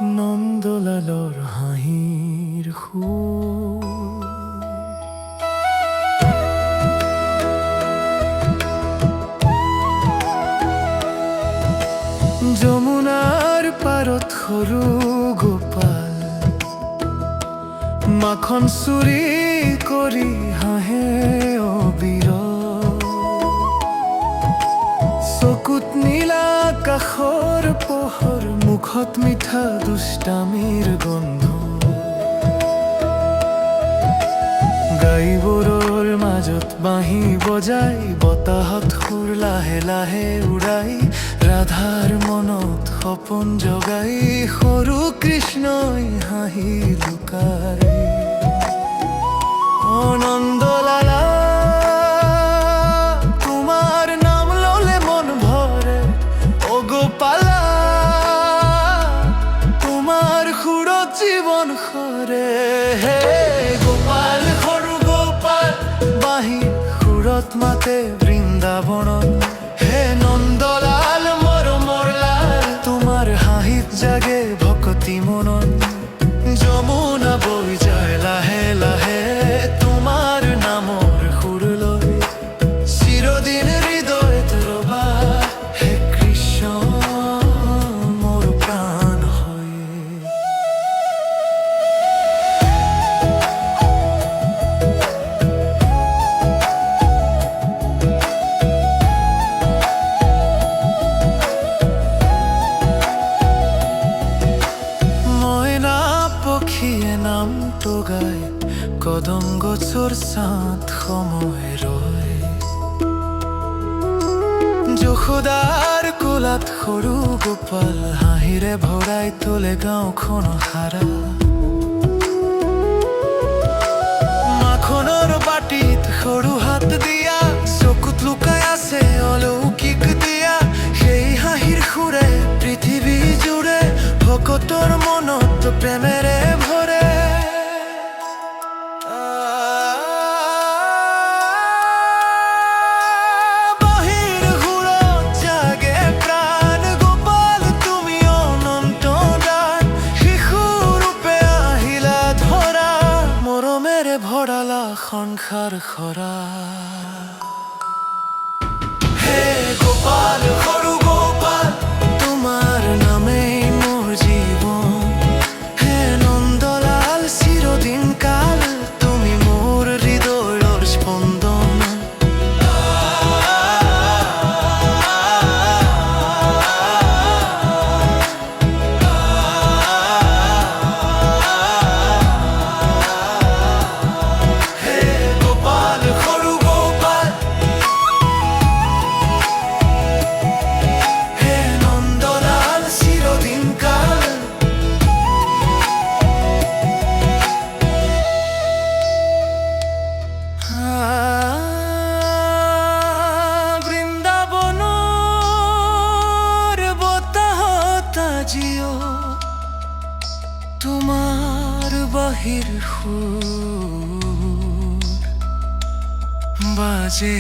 নন্দলালৰ হাঁহিৰ সুৰ যমুনাৰ পাৰত সৰু গোপাল মাখন চুৰি কৰি হাঁহে অবিৰত চকুত নীলা আকাশৰ পোহৰ মুখত মিঠা দুষ্টামিৰ গন্ধ গাইবোৰৰ মাজত বাঁহী বজাই বতাহত সুৰ লাহে লাহে উৰাই ৰাধাৰ মনত সপোন জগাই সৰু কৃষ্ণই হাঁহি লুকাই নন্দলালা তোমাৰ নাম ললে মন ভৰে অ গোপালা তোমাৰ সুৰত জীৱন সৰে হে গোপাল সৰু গোপাল বাঁহী সুৰত মাতে বৃন্দাবনত হে নন্দলাল মৰমৰ লাল তোমাৰ হাঁহিত জাগে ভক্তি মনত যমুনা বৈ যায় লাহে লাহে তোমাৰ নামৰ সুৰ লৈ চিৰদিন হৃদয়ত ৰবা হে কৃষ্ণ মোৰ প্ৰাণ হয় পক্ষীয়ে নামটো গায় কদম গছৰ ছাঁত সময় ৰয় যশোদাৰ কোলাত সৰু গোপাল হাঁহিৰে ভৰাই তোলে গাঁওখন হাৰা মাখনৰ বাটিত সৰু হাত দিয়া চকুত লুকাই আছে অলৌকিক দিয়া সেই হাঁহিৰ সুৰে পৃথিৱী জুৰে ভকতৰ মনত প্ৰেমেৰে ভৰে বাঁহীৰ সুৰত জাগে প্ৰাণ গোপাল তুমি অনন্ত দান শিশু ৰূপে আহিলা ধৰা মৰমেৰে ভৰালা সংসাৰ খৰা হে গোপাল সৰু গোপাল তোমাৰ নামেই মোৰ জীৱন হে নন্দলাল চিৰদিন কাল তুমি মোৰ হৃদয়ৰ স্পন্দন হে গোপাল সৰু গোপাল হে নন্দলাল চিৰদিন কাল বৃন্দাবনৰ বতাহত আজিও তোমাৰ বাঁহীৰ সুৰ বাজে